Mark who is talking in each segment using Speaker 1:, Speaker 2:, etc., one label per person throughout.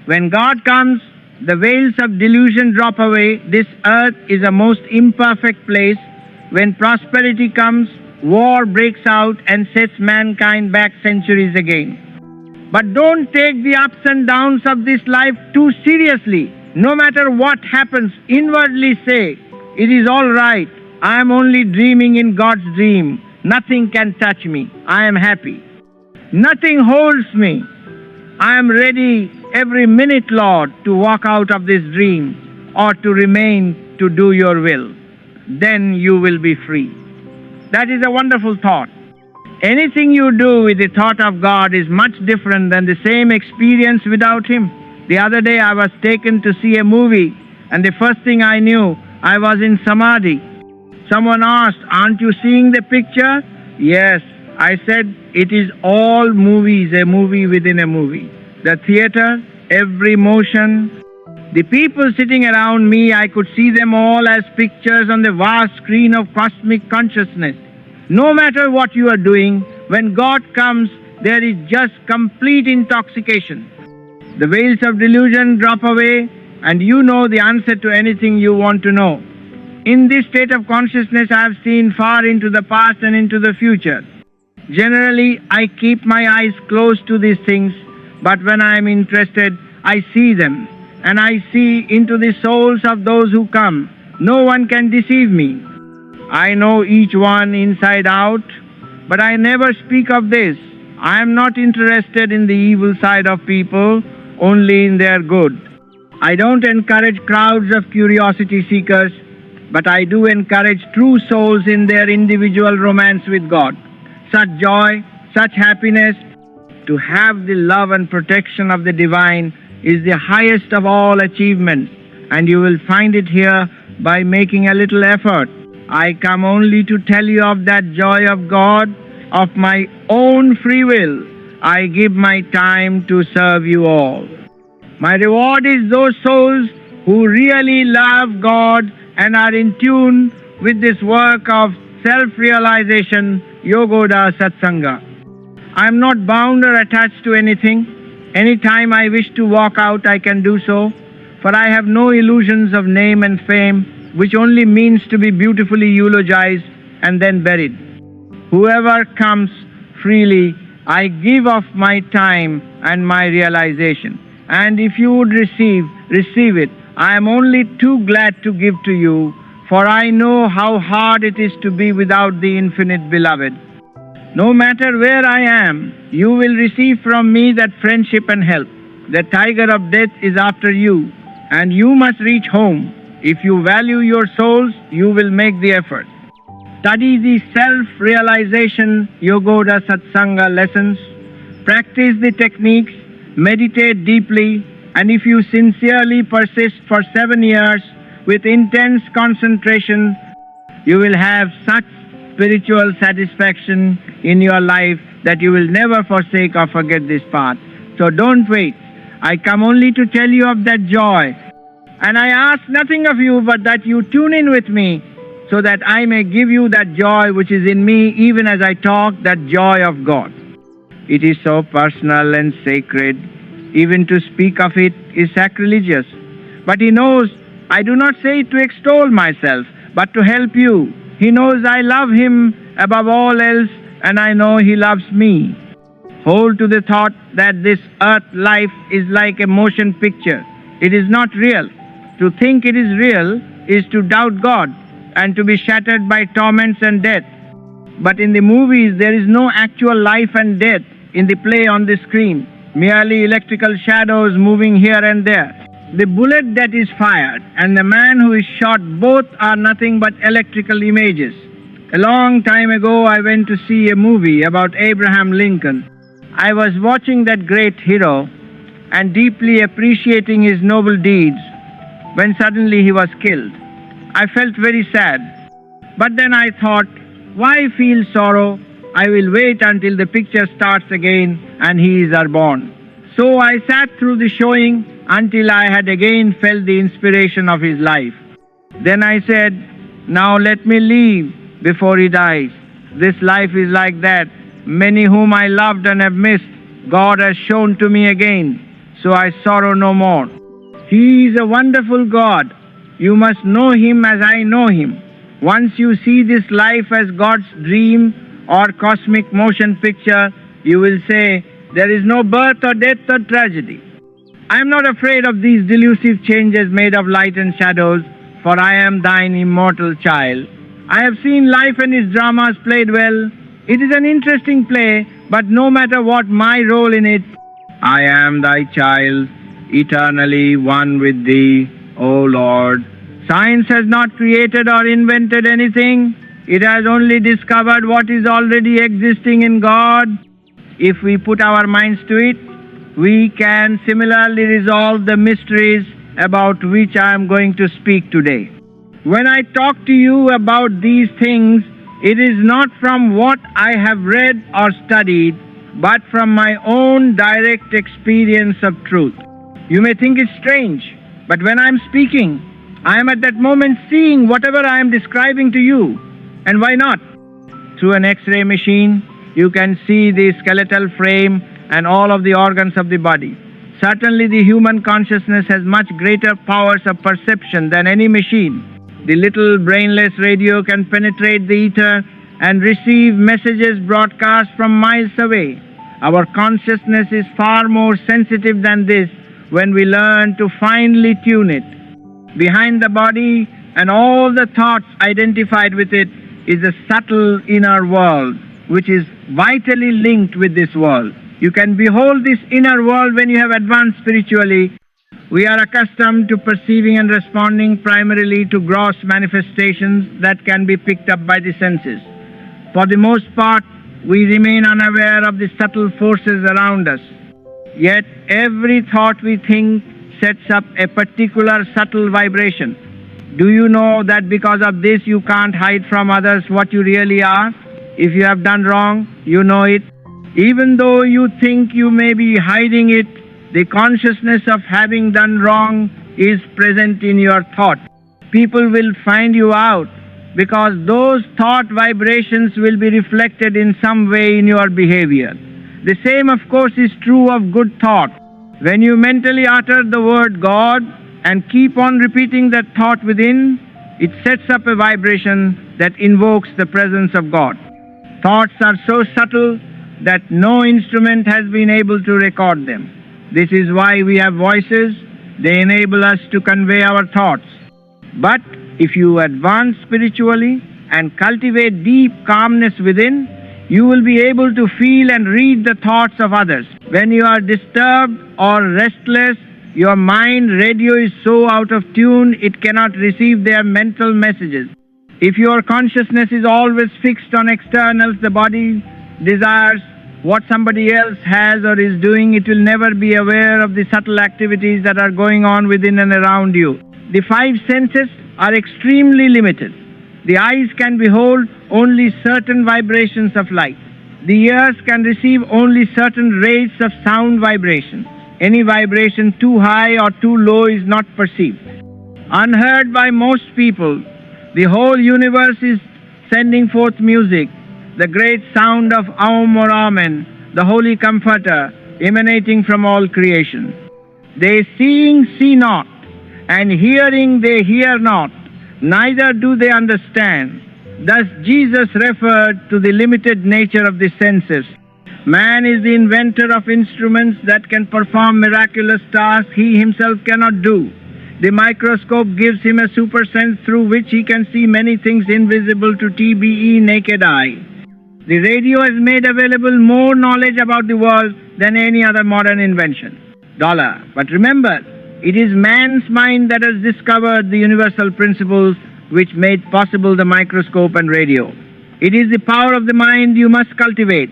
Speaker 1: When God comes, the veils of delusion drop away. This earth is a most imperfect place. When prosperity comes, war breaks out and sets mankind back centuries again. But don't take the ups and downs of this life too seriously. No matter what happens, inwardly say, it is all right. I am only dreaming in God's dream. Nothing can touch me. I am happy. Nothing holds me. I am ready every minute, Lord, to walk out of this dream or to remain to do your will. Then you will be free. That is a wonderful thought. Anything you do with the thought of God is much different than the same experience without Him. The other day I was taken to see a movie, and the first thing I knew, I was in Samadhi. Someone asked, "Aren't you seeing the picture?" Yes. I said, it is all movies, a movie within a movie. The theater, every motion, the people sitting around me, I could see them all as pictures on the vast screen of cosmic consciousness. No matter what you are doing, when God comes, there is just complete intoxication. The veils of delusion drop away, and you know the answer to anything you want to know. In this state of consciousness, I have seen far into the past and into the future. Generally, I keep my eyes closed to these things, but when I am interested, I see them, and I see into the souls of those who come. No one can deceive me. I know each one inside out, but I never speak of this. I am not interested in the evil side of people, only in their good. I don't encourage crowds of curiosity seekers, but I do encourage true souls in their individual romance with God. Such joy, such happiness, to have the love and protection of the divine is the highest of all achievements, and you will find it here by making a little effort. I come only to tell you of that joy of God, of my own free will. I give my time to serve you all. My reward is those souls who really love God and are in tune with this work of self-realization, Yogoda Satsanga. I am not bound or attached to anything. Any time I wish to walk out, I can do so, for I have no illusions of name and fame, which only means to be beautifully eulogized and then buried. Whoever comes freely, I give of my time and my realization. And if you would receive it. I am only too glad to give to you, for I know how hard it is to be without the infinite beloved. No matter where I am, you will receive from me that friendship and help. The tiger of death is after you, and you must reach home. If you value your souls, you will make the effort. Study the self-realization Yogoda Satsanga lessons, practice the techniques, meditate deeply, and if you sincerely persist for 7 years with intense concentration, you will have such spiritual satisfaction in your life that you will never forsake or forget this path. So don't wait. I come only to tell you of that joy. And I ask nothing of you but that you tune in with me so that I may give you that joy which is in me even as I talk, that joy of God. It is so personal and sacred. Even to speak of it is sacrilegious. But He knows I do not say it to extol myself, but to help you. He knows I love Him above all else, and I know He loves me. Hold to the thought that this earth life is like a motion picture. It is not real. To think it is real is to doubt God and to be shattered by torments and death. But in the movies there is no actual life and death in the play on the screen, merely electrical shadows moving here and there. The bullet that is fired and the man who is shot, both are nothing but electrical images. A long time ago I went to see a movie about Abraham Lincoln. I was watching that great hero and deeply appreciating his noble deeds when suddenly he was killed. I felt very sad. But then I thought, why feel sorrow? I will wait until the picture starts again and he is reborn. So I sat through the showing until I had again felt the inspiration of his life. Then I said, now let me leave before he dies. This life is like that. Many whom I loved and have missed, God has shown to me again. so I sorrow no more. He is a wonderful God. You must know Him as I know Him. Once you see this life as God's dream or cosmic motion picture, you will say, there is no birth or death or tragedy. I am not afraid of these delusive changes made of light and shadows, for I am thine immortal child. I have seen life and its dramas played well. It is an interesting play, but no matter what my role in it, I am thy child, eternally one with thee, O Lord. Science has not created or invented anything. It has only discovered what is already existing in God. If we put our minds to it, we can similarly resolve the mysteries about which I am going to speak today. When I talk to you about these things, it is not from what I have read or studied, but from my own direct experience of truth. You may think it's strange, but when I am speaking, I am at that moment seeing whatever I am describing to you. And why not? Through an X-ray machine, you can see the skeletal frame and all of the organs of the body. Certainly the human consciousness has much greater powers of perception than any machine. The little brainless radio can penetrate the ether and receive messages broadcast from miles away. Our consciousness is far more sensitive than this when we learn to finely tune it. Behind the body and all the thoughts identified with it is a subtle inner world, which is vitally linked with this world. You can behold this inner world when you have advanced spiritually. We are accustomed to perceiving and responding primarily to gross manifestations that can be picked up by the senses. For the most part, we remain unaware of the subtle forces around us. Yet every thought we think sets up a particular subtle vibration. Do you know that because of this you can't hide from others what you really are? If you have done wrong, you know it. Even though you think you may be hiding it, the consciousness of having done wrong is present in your thought. People will find you out because those thought vibrations will be reflected in some way in your behavior. The same, of course, is true of good thought. When you mentally utter the word God and keep on repeating that thought within, it sets up a vibration that invokes the presence of God. Thoughts are so subtle that no instrument has been able to record them. This is why we have voices. They enable us to convey our thoughts. But if you advance spiritually and cultivate deep calmness within, you will be able to feel and read the thoughts of others. When you are disturbed or restless, your mind radio is so out of tune it cannot receive their mental messages. If your consciousness is always fixed on externals, the body, desires, what somebody else has or is doing, it will never be aware of the subtle activities that are going on within and around you. The five senses are extremely limited. The eyes can behold only certain vibrations of light. The ears can receive only certain rates of sound vibration. Any vibration too high or too low is not perceived. Unheard by most people, the whole universe is sending forth music, the great sound of Aum or Amen, the Holy Comforter, emanating from all creation. They seeing see not, and hearing they hear not, neither do they understand. Thus Jesus referred to the limited nature of the senses. Man is the inventor of instruments that can perform miraculous tasks he himself cannot do. The microscope gives him a super sense through which he can see many things invisible to TBE naked eye. The radio has made available more knowledge about the world than any other modern invention. But remember, it is man's mind that has discovered the universal principles which made possible the microscope and radio. It is the power of the mind you must cultivate.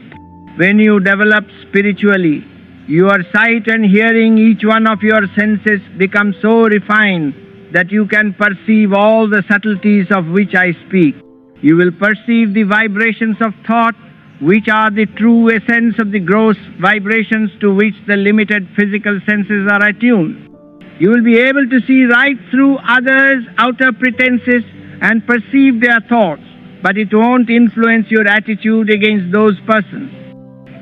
Speaker 1: When you develop spiritually, your sight and hearing, each one of your senses, become so refined that you can perceive all the subtleties of which I speak. You will perceive the vibrations of thought, which are the true essence of the gross vibrations to which the limited physical senses are attuned. You will be able to see right through others' outer pretenses and perceive their thoughts, but it won't influence your attitude against those persons.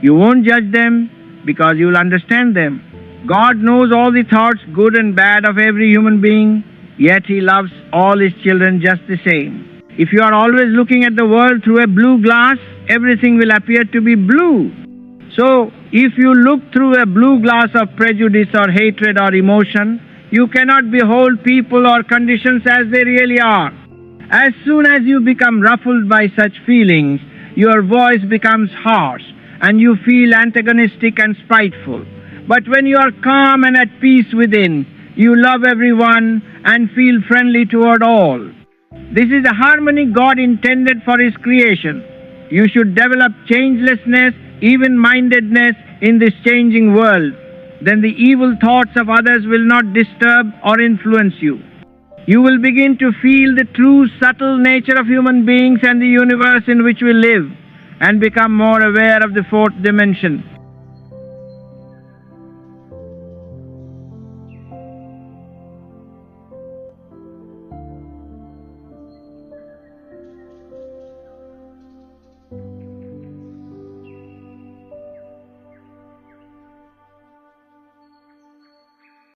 Speaker 1: You won't judge them because you will understand them. God knows all the thoughts, good and bad, of every human being, yet He loves all His children just the same. If you are always looking at the world through a blue glass, everything will appear to be blue. So, if you look through a blue glass of prejudice or hatred or emotion, you cannot behold people or conditions as they really are. As soon as you become ruffled by such feelings, your voice becomes harsh and you feel antagonistic and spiteful. But when you are calm and at peace within, you love everyone and feel friendly toward all. This is the harmony God intended for His creation. You should develop changelessness, even-mindedness in this changing world. Then the evil thoughts of others will not disturb or influence you. You will begin to feel the true subtle nature of human beings and the universe in which we live, and become more aware of the fourth dimension.